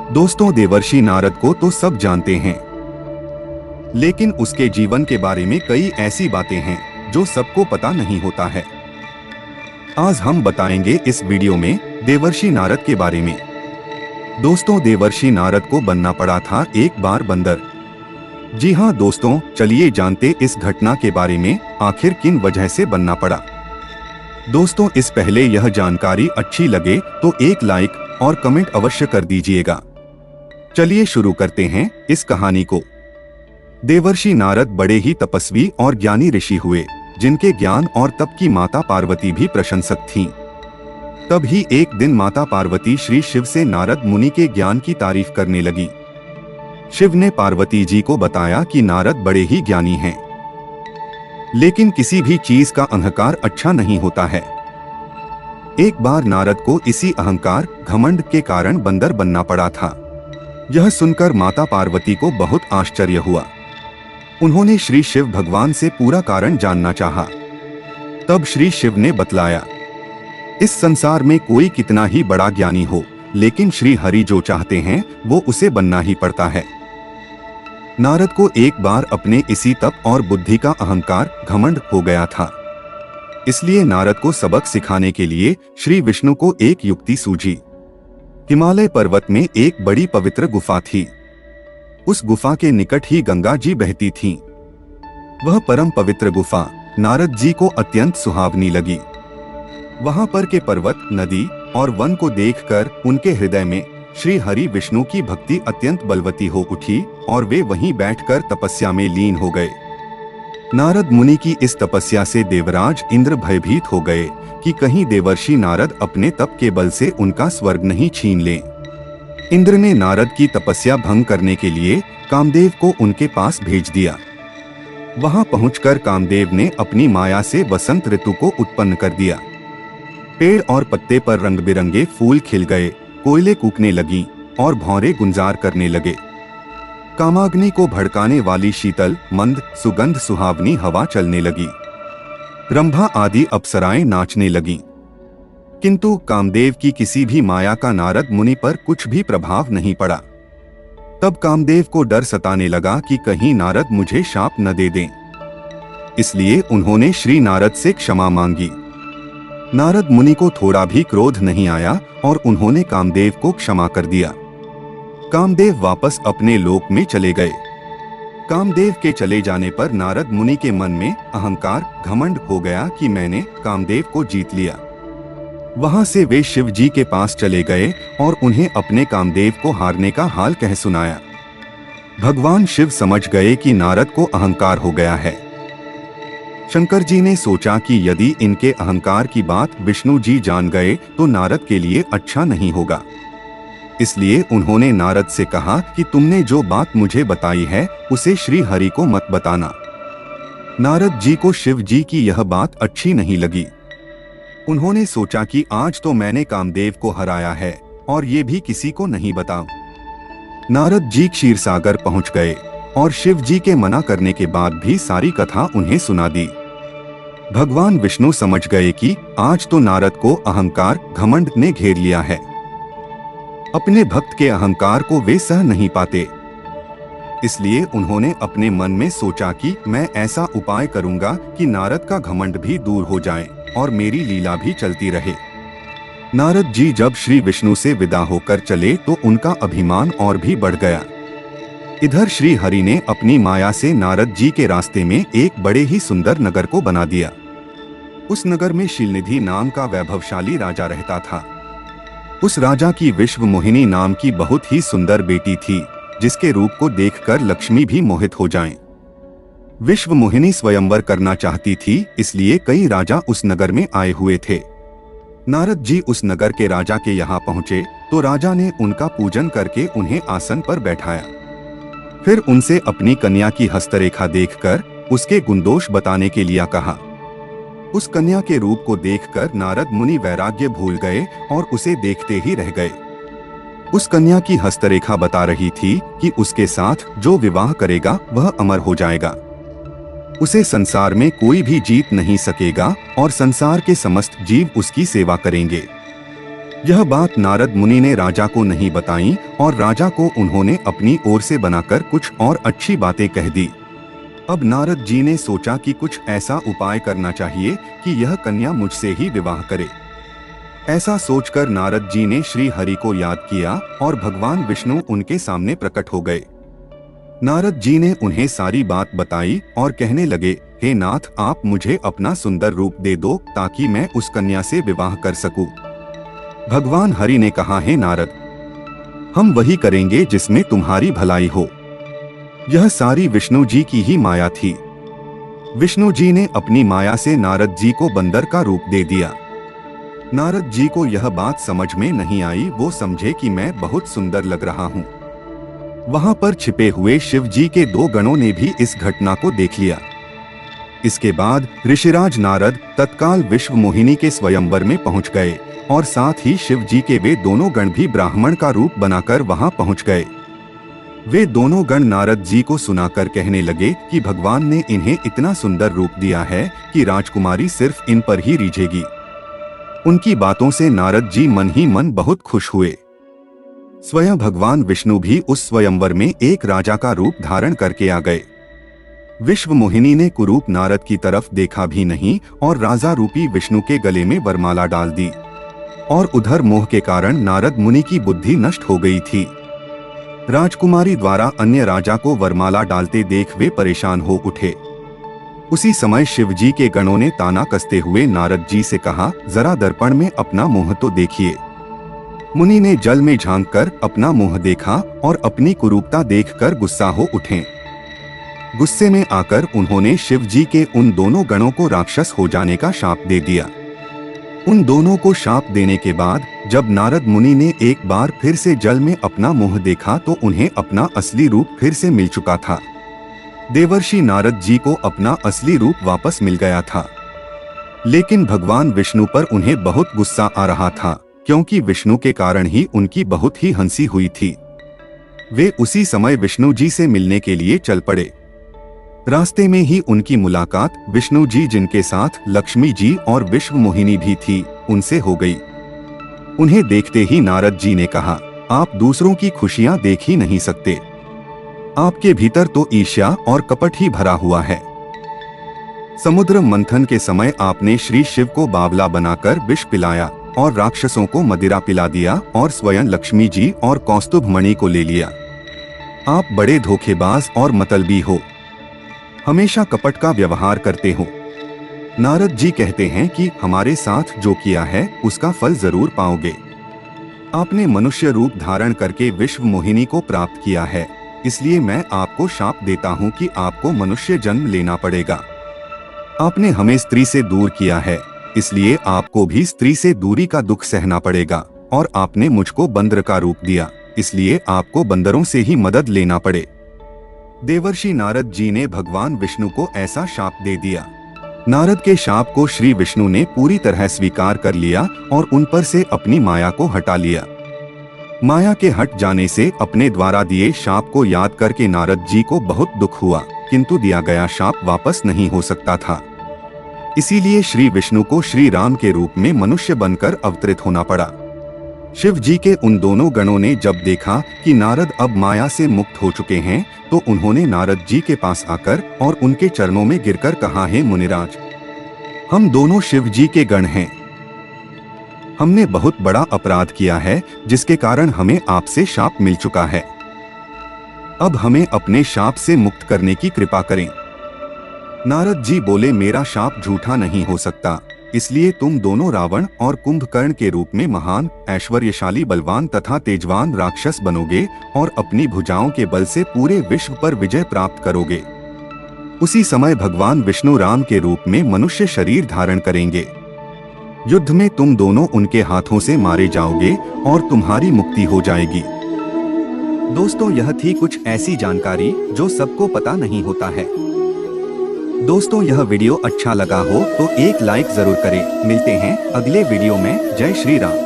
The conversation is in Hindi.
दोस्तों, देवर्षि नारद को तो सब जानते हैं, लेकिन उसके जीवन के बारे में कई ऐसी बातें हैं जो सबको पता नहीं होता है। आज हम बताएंगे इस वीडियो में देवर्षि नारद के बारे में। दोस्तों, देवर्षि नारद को बनना पड़ा था एक बार बंदर। जी हाँ दोस्तों, चलिए जानते इस घटना के बारे में, आखिर किन वजह से बनना पड़ा। दोस्तों, इस पहले यह जानकारी अच्छी लगे तो एक लाइक और कमेंट अवश्य कर दीजिएगा। चलिए शुरू करते हैं इस कहानी को। देवर्षि नारद बड़े ही तपस्वी और ज्ञानी ऋषि हुए, जिनके ज्ञान और तप की माता पार्वती भी प्रशंसक थीं। तब ही एक दिन माता पार्वती श्री शिव से नारद मुनि के ज्ञान की तारीफ करने लगी। शिव ने पार्वती जी को बताया कि नारद बड़े ही ज्ञानी हैं, लेकिन किसी भी चीज का अहंकार अच्छा नहीं होता है। एक बार नारद को इसी अहंकार, घमंड के कारण बंदर बनना पड़ा था। यह सुनकर माता पार्वती को बहुत आश्चर्य हुआ। उन्होंने श्री शिव भगवान से पूरा कारण जानना चाहा। तब श्री शिव ने बतलाया, इस संसार में कोई कितना ही बड़ा ज्ञानी हो, लेकिन श्री हरि जो चाहते हैं वो उसे बनना ही पड़ता है। नारद को एक बार अपने इसी तप और बुद्धि का अहंकार, घमंड हो गया था। इसलिए नारद को सबक सिखाने के लिए श्री विष्णु को एक युक्ति सूझी। हिमालय पर्वत में एक बड़ी पवित्र गुफा थी। उस गुफा के निकट ही गंगा जी बहती थीं। वह परम पवित्र गुफा नारद जी को अत्यंत सुहावनी लगी। वहां पर के पर्वत, नदी और वन को देखकर उनके हृदय में श्री हरि विष्णु की भक्ति अत्यंत बलवती हो उठी और वे वहीं बैठकर तपस्या में लीन हो गए। नारद मुनि की इस तपस्या से देवराज इंद्र भयभीत हो गए कि कहीं देवर्षि नारद अपने तप के बल से उनका स्वर्ग नहीं छीन लें। इंद्र ने नारद की तपस्या भंग करने के लिए कामदेव को उनके पास भेज दिया। वहां पहुंचकर कामदेव ने अपनी माया से वसंत ऋतु को उत्पन्न कर दिया। पेड़ और पत्ते पर रंग बिरंगे फूल खिल गए, कोयले कूकने लगी और भौरे गुंजार करने लगे। कामाग्नि को भड़काने वाली शीतल, मंद, सुगंध सुहावनी हवा चलने लगी। रंभा आदि अप्सराएं नाचने लगीं। किंतु कामदेव की किसी भी माया का नारद मुनि पर कुछ भी प्रभाव नहीं पड़ा। तब कामदेव को डर सताने लगा कि कहीं नारद मुझे शाप न दे दें। इसलिए उन्होंने श्री नारद से क्षमा मांगी। नारद मुनि को थोड़ा भी क्रोध नहीं आया और उन्होंने कामदेव को क्षमा कर दिया। कामदेव वापस अपने लोक में चले गए। कामदेव के चले जाने पर नारद मुनि के मन में अहंकार, घमंड हो गया कि मैंने कामदेव को जीत लिया। वहां से वे शिव जी के पास चले गए और उन्हें अपने कामदेव को हारने का हाल कह सुनाया। भगवान शिव समझ गए कि नारद को अहंकार हो गया है। शंकर जी ने सोचा कि यदि इनके अहंकार की बात विष्णु जी जान गए तो नारद के लिए अच्छा नहीं होगा। इसलिए उन्होंने नारद से कहा कि तुमने जो बात मुझे बताई है उसे श्री हरि को मत बताना। नारद जी को शिव जी की यह बात अच्छी नहीं लगी। उन्होंने सोचा कि आज तो मैंने कामदेव को हराया है और ये भी किसी को नहीं बताऊं। नारद जी क्षीर सागर पहुंच गए और शिव जी के मना करने के बाद भी सारी कथा उन्हें सुना दी। भगवान विष्णु समझ गए कि आज तो नारद को अहंकार, घमंड ने घेर लिया है। अपने भक्त के अहंकार को वे सह नहीं पाते। इसलिए उन्होंने अपने मन में सोचा कि मैं ऐसा उपाय करूंगा कि नारद का घमंड भी दूर हो जाए और मेरी लीला भी चलती रहे। नारद जी जब श्री विष्णु से विदा होकर चले तो उनका अभिमान और भी बढ़ गया। इधर श्री हरि ने अपनी माया से नारद जी के रास्ते में एक बड़े ही सुंदर नगर को बना दिया। उस नगर में शीलनिधि नाम का वैभवशाली राजा रहता था। उस राजा की विश्व मोहिनी नाम की बहुत ही सुंदर बेटी थी, जिसके रूप को देखकर लक्ष्मी भी मोहित हो जाएं। विश्व मोहिनी स्वयंवर करना चाहती थी, इसलिए कई राजा उस नगर में आए हुए थे। नारद जी उस नगर के राजा के यहाँ पहुँचे तो राजा ने उनका पूजन करके उन्हें आसन पर बैठाया। फिर उनसे अपनी कन्या की हस्तरेखा देखकर उसके गुणदोष बताने के लिए कहा। उस कन्या के रूप को देखकर नारद मुनि वैराग्य भूल गए और उसे देखते ही रह गए। उस कन्या की हस्तरेखा बता रही थी कि उसके साथ जो विवाह करेगा वह अमर हो जाएगा। उसे संसार में कोई भी जीत नहीं सकेगा और संसार के समस्त जीव उसकी सेवा करेंगे। यह बात नारद मुनि ने राजा को नहीं बताई और राजा को उन्होंने अपनी ओर से बनाकर कुछ और अच्छी बातें कह दी। अब नारद जी ने सोचा कि कुछ ऐसा उपाय करना चाहिए कि यह कन्या मुझसे ही विवाह करे। ऐसा सोचकर नारद जी ने श्री हरि को याद किया और भगवान विष्णु उनके सामने प्रकट हो गए। नारद जी ने उन्हें सारी बात बताई और कहने लगे, हे नाथ, आप मुझे अपना सुंदर रूप दे दो ताकि मैं उस कन्या से विवाह कर सकूं। भगवान हरि ने कहा, हे नारद, हम वही करेंगे जिसमें तुम्हारी भलाई हो। यह सारी विष्णु जी की ही माया थी। विष्णु जी ने अपनी माया से नारद जी को बंदर का रूप दे दिया। नारद जी को यह बात समझ में नहीं आई। वो समझे कि मैं बहुत सुंदर लग रहा हूँ। वहां पर छिपे हुए शिव जी के 2 गणों ने भी इस घटना को देख लिया। इसके बाद ऋषिराज नारद तत्काल विश्व मोहिनी के स्वयंवर में पहुंच गए और साथ ही शिव जी के वे दोनों गण भी ब्राह्मण का रूप बनाकर वहां पहुंच गए। वे दोनों गण नारद जी को सुनाकर कहने लगे कि भगवान ने इन्हें इतना सुंदर रूप दिया है कि राजकुमारी सिर्फ इन पर ही रीझेगी। उनकी बातों से नारद जी मन ही मन बहुत खुश हुए। स्वयं भगवान विष्णु भी उस स्वयंवर में एक राजा का रूप धारण करके आ गए। विश्व मोहिनी ने कुरूप नारद की तरफ देखा भी नहीं और राजा रूपी विष्णु के गले में वरमाला डाल दी। और उधर मोह के कारण नारद मुनि की बुद्धि नष्ट हो गई थी। राजकुमारी द्वारा अन्य राजा को वरमाला डालते देख वे परेशान हो उठे। उसी समय शिव जी के गणों ने ताना कसते हुए नारद जी से कहा, जरा दर्पण में अपना मुंह तो देखिए। मुनि ने जल में झांककर अपना मुंह देखा और अपनी कुरूपता देखकर गुस्सा हो उठे। गुस्से में आकर उन्होंने शिव जी के उन दोनों गणों को राक्षस हो जाने का शाप दे दिया। उन दोनों को शाप देने के बाद जब नारद मुनि ने एक बार फिर से जल में अपना मुंह देखा तो उन्हें अपना असली रूप फिर से मिल चुका था। देवर्षि नारद जी को अपना असली रूप वापस मिल गया था। लेकिन भगवान विष्णु पर उन्हें बहुत गुस्सा आ रहा था, क्योंकि विष्णु के कारण ही उनकी बहुत ही हंसी हुई थी। वे उसी समय विष्णु जी से मिलने के लिए चल पड़े। रास्ते में ही उनकी मुलाकात विष्णु जी, जिनके साथ लक्ष्मी जी और विश्व मोहिनी भी थी, उनसे हो गई। उन्हें देखते ही नारद जी ने कहा, आप दूसरों की खुशियां देख ही नहीं सकते। आपके भीतर तो ईर्ष्या और कपट ही भरा हुआ है। समुद्र मंथन के समय आपने श्री शिव को बावला बनाकर विष पिलाया और राक्षसों को मदिरा पिला दिया और स्वयं लक्ष्मी जी और कौस्तुभ मणि को ले लिया। आप बड़े धोखेबाज और मतलबी हो, हमेशा कपट का व्यवहार करते हो। नारद जी कहते हैं कि हमारे साथ जो किया है उसका फल जरूर पाओगे। आपने मनुष्य रूप धारण करके विश्व मोहिनी को प्राप्त किया है, इसलिए मैं आपको शाप देता हूँ कि आपको मनुष्य जन्म लेना पड़ेगा। आपने हमें स्त्री से दूर किया है, इसलिए आपको भी स्त्री से दूरी का दुख सहना पड़ेगा। और आपने मुझको बंदर का रूप दिया, इसलिए आपको बंदरों से ही मदद लेना पड़े। देवर्षि नारद जी ने भगवान विष्णु को ऐसा शाप दे दिया। नारद के शाप को श्री विष्णु ने पूरी तरह स्वीकार कर लिया और उन पर से अपनी माया को हटा लिया। माया के हट जाने से अपने द्वारा दिए शाप को याद करके नारद जी को बहुत दुख हुआ, किंतु दिया गया शाप वापस नहीं हो सकता था। इसीलिए श्री विष्णु को श्री राम के रूप में मनुष्य बनकर अवतरित होना पड़ा। शिव जी के उन दोनों गणों ने जब देखा कि नारद अब माया से मुक्त हो चुके हैं, तो उन्होंने नारद जी के पास आकर और उनके चरणों में गिरकर कहा, हे मुनिराज, हम दोनों शिव जी के गण हैं। हमने बहुत बड़ा अपराध किया है, जिसके कारण हमें आपसे शाप मिल चुका है। अब हमें अपने शाप से मुक्त करने की कृपा करें। नारद जी बोले, मेरा शाप झूठा नहीं हो सकता, इसलिए तुम दोनों रावण और कुंभकर्ण के रूप में महान, ऐश्वर्यशाली, बलवान तथा तेजवान राक्षस बनोगे और अपनी भुजाओं के बल से पूरे विश्व पर विजय प्राप्त करोगे। उसी समय भगवान विष्णु राम के रूप में मनुष्य शरीर धारण करेंगे। युद्ध में तुम दोनों उनके हाथों से मारे जाओगे और तुम्हारी मुक्ति हो जाएगी। दोस्तों, यह थी कुछ ऐसी जानकारी जो सबको पता नहीं होता है। दोस्तों, यह वीडियो अच्छा लगा हो तो एक लाइक जरूर करें। मिलते हैं अगले वीडियो में। जय श्री राम।